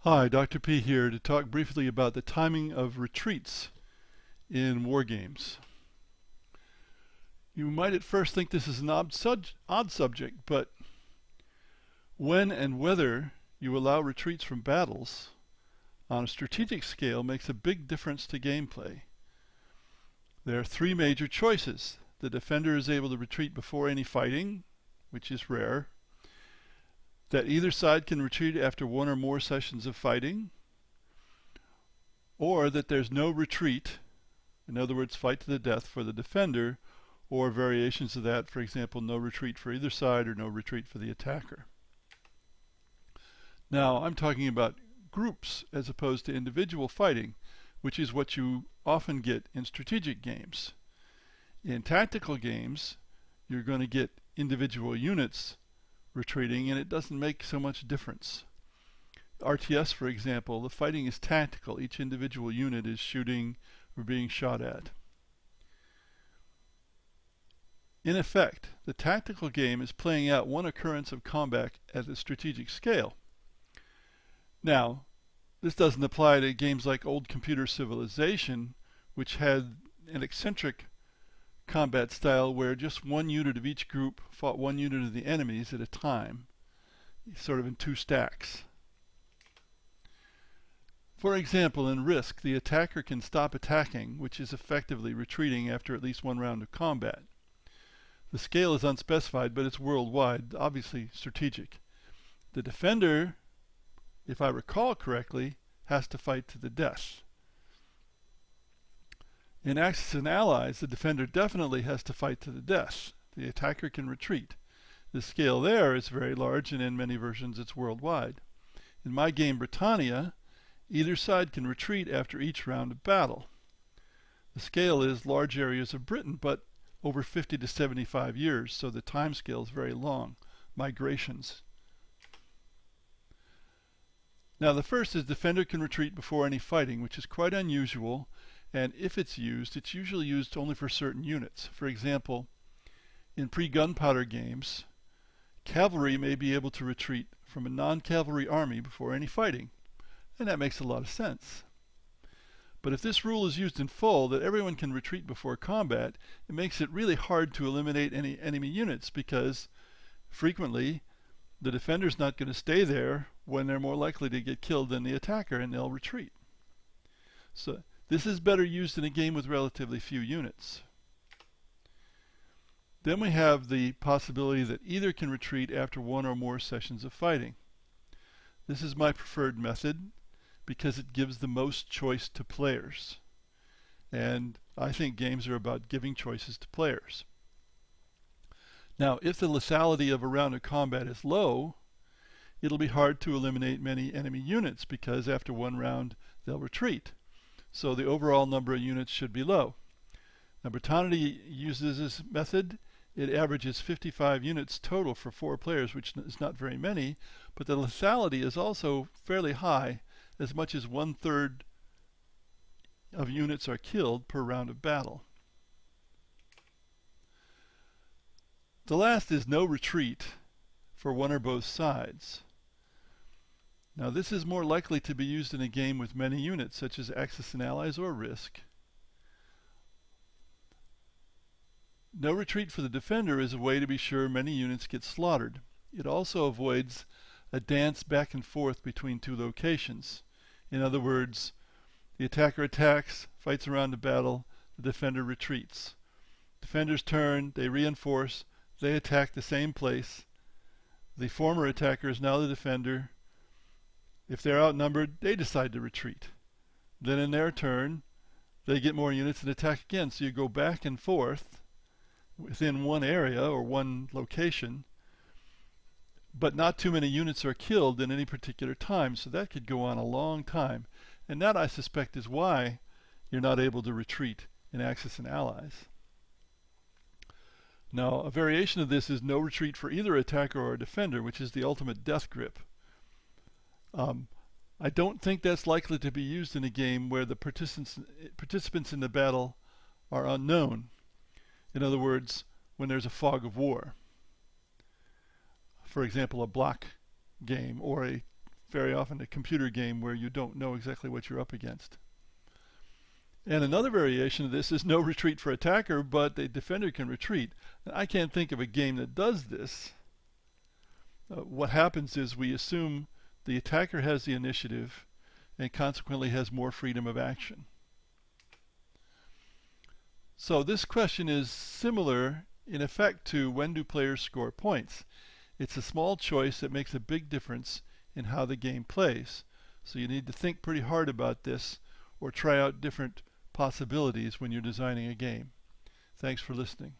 Hi, Dr. P here to talk briefly about the timing of retreats in wargames. You might at first think this is an odd subject, but when and whether you allow retreats from battles on a strategic scale makes a big difference to gameplay. There are three major choices. The defender is able to retreat before any fighting, which is rare. That either side can retreat after one or more sessions of fighting, or that there's no retreat, in other words, fight to the death for the defender, or variations of that, for example, no retreat for either side or no retreat for the attacker. Now, I'm talking about groups as opposed to individual fighting, which is what you often get in strategic games. In tactical games, you're going to get individual units retreating, and it doesn't make so much difference. RTS, for example, the fighting is tactical. Each individual unit is shooting or being shot at. In effect, the tactical game is playing out one occurrence of combat at a strategic scale. Now, this doesn't apply to games like Old Computer Civilization, which had an eccentric combat style where just one unit of each group fought one unit of the enemies at a time, sort of in two stacks. For example, in Risk, the attacker can stop attacking, which is effectively retreating after at least one round of combat. The scale is unspecified, but it's worldwide, obviously strategic. The defender, if I recall correctly, has to fight to the death. In Axis and Allies, the defender definitely has to fight to the death. The attacker can retreat. The scale there is very large, and in many versions it's worldwide. In my game Britannia, either side can retreat after each round of battle. The scale is large areas of Britain, but over 50 to 75 years, so the time scale is very long. Migrations. Now the first is defender can retreat before any fighting, which is quite unusual, and if it's usually used only for certain units. For example, in pre-gunpowder games, cavalry may be able to retreat from a non-cavalry army before any fighting, and that makes a lot of sense. But if this rule is used in full, that everyone can retreat before combat, it makes it really hard to eliminate any enemy units, because frequently the defender's not going to stay there when they're more likely to get killed than the attacker, and they'll retreat. So this is better used in a game with relatively few units. Then we have the possibility that either can retreat after one or more sessions of fighting. This is my preferred method because it gives the most choice to players. And I think games are about giving choices to players. Now, if the lethality of a round of combat is low, it'll be hard to eliminate many enemy units because after one round they'll retreat. So the overall number of units should be low. Now, Britannia uses this method. It averages 55 units total for 4 players, which is not very many, but the lethality is also fairly high. As much as 1/3 of units are killed per round of battle. The last is no retreat for one or both sides. Now this is more likely to be used in a game with many units, such as Axis and Allies or Risk. No retreat for the defender is a way to be sure many units get slaughtered. It also avoids a dance back and forth between two locations. In other words, the attacker attacks, fights around the battle, the defender retreats. Defender's turn, they reinforce, they attack the same place. The former attacker is now the defender. If they're outnumbered, they decide to retreat. Then in their turn, they get more units and attack again. So you go back and forth within one area or one location, but not too many units are killed in any particular time, so that could go on a long time. And that, I suspect, is why you're not able to retreat in Axis and Allies. Now, a variation of this is no retreat for either attacker or defender, which is the ultimate death grip. I don't think that's likely to be used in a game where the participants in the battle are unknown. In other words, when there's a fog of war. For example, a block game or a very often a computer game where you don't know exactly what you're up against. And another variation of this is no retreat for attacker, but the defender can retreat. And I can't think of a game that does this. What happens is we assume the attacker has the initiative and consequently has more freedom of action. So this question is similar in effect to when do players score points. It's a small choice that makes a big difference in how the game plays. So you need to think pretty hard about this or try out different possibilities when you're designing a game. Thanks for listening.